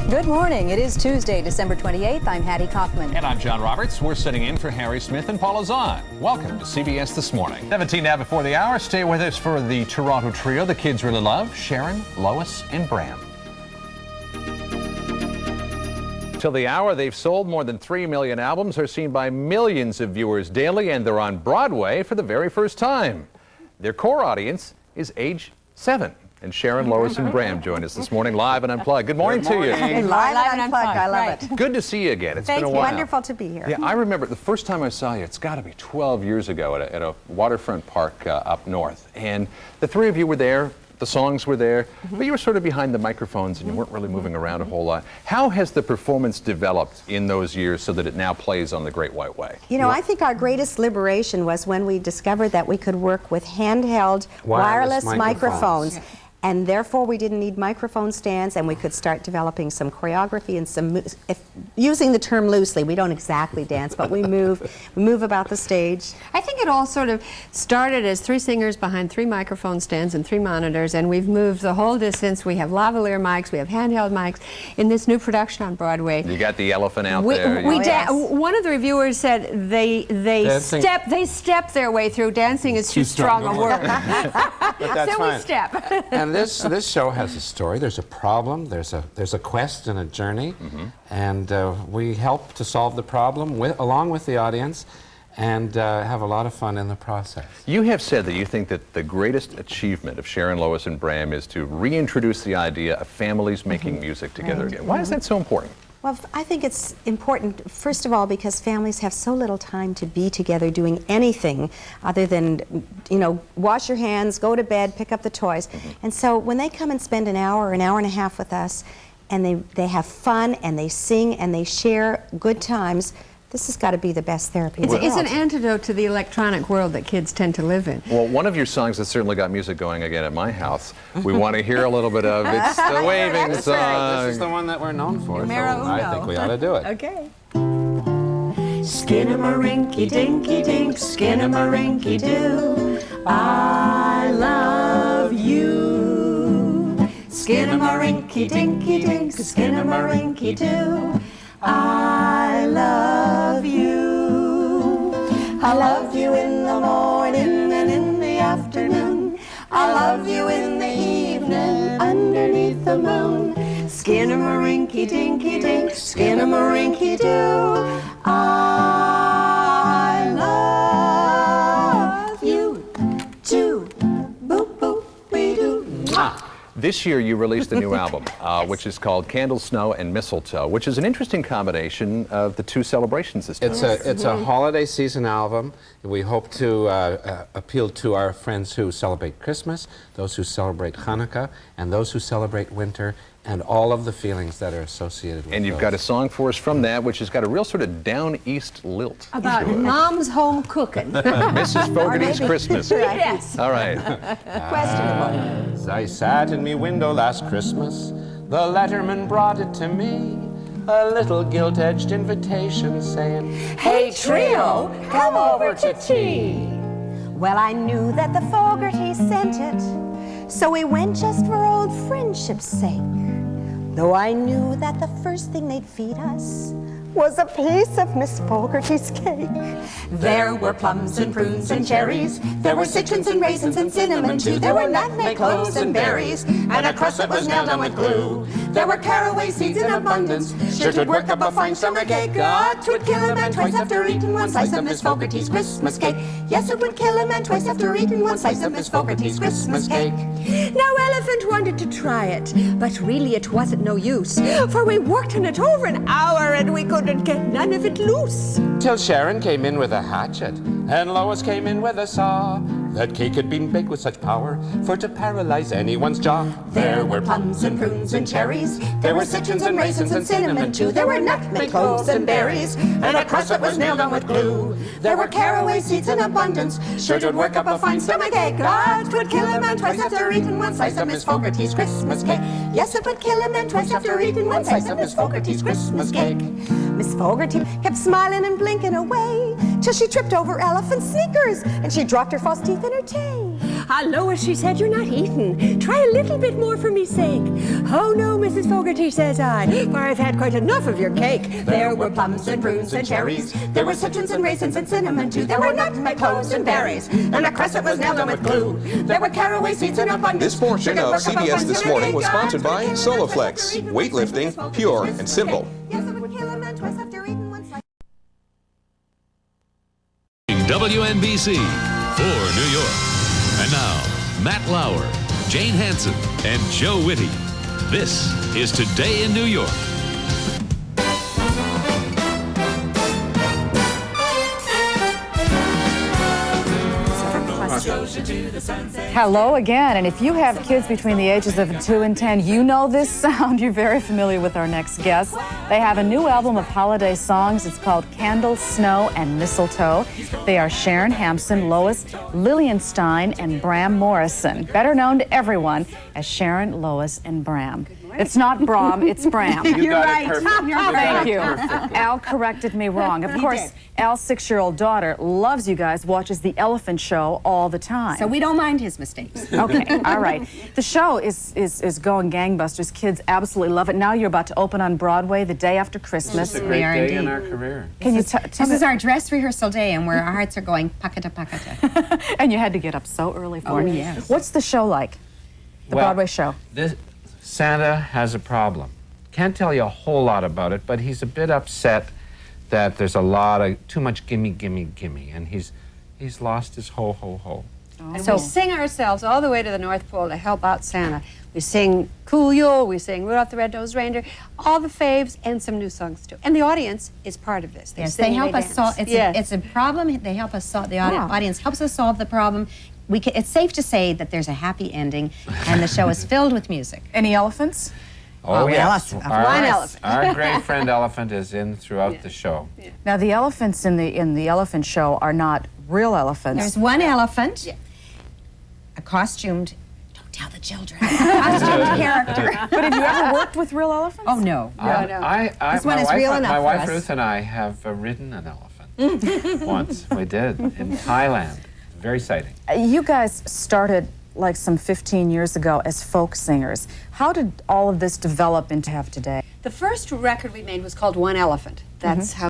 Good morning. It is Tuesday, December 28th. I'm Hattie Kaufman. And I'm John Roberts. We're sitting in for Harry Smith and Paula Zahn. Welcome to CBS This Morning. 17 now before the hour. Stay with us for the Toronto trio the kids really love, Sharon, Lois, and Bram. Till the hour, they've sold more than 3 million albums, are seen by millions of viewers daily, and they're on Broadway for the very first time. Their core audience is age 7. And Sharon, Lois, and Bram join us this morning live and unplugged. Good morning to you. Live and unplugged. I love it. Good to see you again. It's Thank been a you. while. Wonderful to be here. Yeah, I remember the first time I saw you, it's got to be 12 years ago at a waterfront park up north. And the three of you were there. The songs were there, but you were sort of behind the microphones and you weren't really moving around a whole lot. How has the performance developed in those years so that it now plays on the Great White Way? You know, I think our greatest liberation was when we discovered that we could work with handheld wireless microphones. And therefore, we didn't need microphone stands, and we could start developing some choreography and some, using the term loosely, we don't exactly dance, but we move about the stage. I think it all sort of started as 3 singers behind 3 microphone stands and 3 monitors, and we've moved the whole distance. We have lavalier mics, we have handheld mics in this new production on Broadway. You got the elephant out there. One of the reviewers said they step their way through. Dancing is too strong a word. But that's so fine. we step. And this show has a story. There's a problem. There's a quest and a journey, and we help to solve the problem along with the audience, and have a lot of fun in the process. You have said that you think that the greatest achievement of Sharon, Lois, and Bram is to reintroduce the idea of families making music together again. Why is that so important? Well, I think it's important, first of all, because families have so little time to be together doing anything other than, you know, wash your hands, go to bed, pick up the toys. And so when they come and spend an hour and a half with us, and they have fun, and they sing, and they share good times, this has got to be the best therapy in the world. It's an antidote to the electronic world that kids tend to live in. Well, one of your songs that certainly got music going again at my house, we want to hear a little bit of. It's the waving song. This is the one that we're known for, so Numero uno. I think we ought to do it. Okay. Skin-a-ma-rinky-dinky-dink, skin-a-ma-rinky-doo, I love you. Skin-a-ma-rinky-dinky-dink, skin-a-ma-rinky-doo, I love you. I love you in the morning and in the afternoon. I love you in the evening underneath the moon. Skin-a-ma-rinky-dinky-dink, skin-a-ma-rinky-doo, I love you too. Boop, boop, be-doo. Mwah. This year you released a new album, which is called Candle, Snow, and Mistletoe, which is an interesting combination of the 2 celebrations this time. It's a holiday season album. We hope to appeal to our friends who celebrate Christmas, those who celebrate Hanukkah, and those who celebrate winter, and all of the feelings that are associated with And you've those. got a song for us from that, which has got a real sort of down east lilt. About mom's home cooking. Mrs. Fogarty's Christmas. Yes. All right. Questionable. As I sat in me window last Christmas, the letterman brought it to me, a little gilt-edged invitation saying, "Hey trio, come over to tea." Well, I knew that the Fogarty sent it, so we went just for old friendship's sake. Though I knew that the first thing they'd feed us was a piece of Miss Fogarty's cake. There were plums and prunes and cherries. There were citrons and raisins and cinnamon too. There were nutmeg, cloves and berries, and a crust that was nailed on with glue. There were caraway seeds in abundance. Sure to work up a fine summer cake. Ah, 'twould kill a man twice after eating 1 slice of Miss Fogarty's Christmas cake. Yes, it would kill a man twice after eating 1 slice of Miss Fogarty's Christmas cake. Now Elephant wanted to try it, but really it wasn't no use, for we worked on it over an hour and we couldn't get none of it loose. Till Sharon came in with a hatchet, and Lois came in with a saw. That cake had been baked with such power for to paralyze anyone's jaw. There were plums and prunes and cherries. There were citrons and raisins and cinnamon too. There were nutmeg, cloves and berries, and a crust that was nailed on with glue. There were caraway seeds in abundance. Sure to work up a fine stomach ache. Ah, 'twould kill a man twice after eating 1 slice of Miss Fogarty's Christmas cake. Yes, it would kill a man twice after eating 1 slice of Miss Fogarty's Christmas cake. Miss Fogarty kept smiling and blinking away till she tripped over Elephant's sneakers and she dropped her false teeth in her tay. Ah, Lois, she said, you're not eating. Try a little bit more for me sake. Oh no, Mrs. Fogarty, says I, for I've had quite enough of your cake. There were plums and prunes and cherries. There were citrons and raisins and cinnamon too. There were nutmeg, cloves and berries. And a crescent was nailed on with glue. There were caraway seeds in abundance. This portion of CBS This Morning was sponsored by Soloflex. Weightlifting, pure and simple. Yes, it would kill a man twice after eating one slice. WNBC for New York. And now, Matt Lauer, Jane Hansen, and Joe Whitty. This is Today in New York. Hello again, and if you have kids between the ages of 2 and 10, you know this sound. You're very familiar with our next guest. They have a new album of holiday songs. It's called Candles, Snow, and Mistletoe. They are Sharon Hampson, Lois Lilienstein, and Bram Morrison, better known to everyone as Sharon, Lois, and Bram. It's not Bram, it's Bram. You got it perfect. Thank you. Al corrected me wrong. Of course, Al's 6-year-old daughter loves you guys, watches The Elephant Show all the time. So we don't mind his mistakes. Okay, all right. The show is going gangbusters. Kids absolutely love it. Now you're about to open on Broadway the day after Christmas. It's a great day in our career. Can you This is our dress rehearsal day, and where our hearts are going pakata pakata. And you had to get up so early for it. Yes. What's the show like? The Broadway show. Santa has a problem. Can't tell you a whole lot about it, but he's a bit upset that there's a lot of too much gimme, gimme, gimme, and he's lost his ho, ho, ho. And so we sing ourselves all the way to the North Pole to help out Santa. We sing Cool Yule, we sing Rudolph the Red-Nosed Reindeer, all the faves, and some new songs too. And the audience is part of this. Yes, sing, they help us dance. solve. It's a problem. They help us solve. The audience helps us solve the problem. It's safe to say that there's a happy ending, and the show is filled with music. Any elephants? Oh, yes. One elephant. Our great friend Elephant is in throughout the show. Now the elephants in the Elephant Show are not real elephants. There's one elephant, a costumed. Don't tell the children. A costumed character. But have you ever worked with real elephants? Oh no. This one is real enough My for wife us. Ruth and I have ridden an elephant once. We did in Thailand. Very exciting. You guys started like some 15 years ago as folk singers. How did all of this develop into have today? The first record we made was called One Elephant. That's how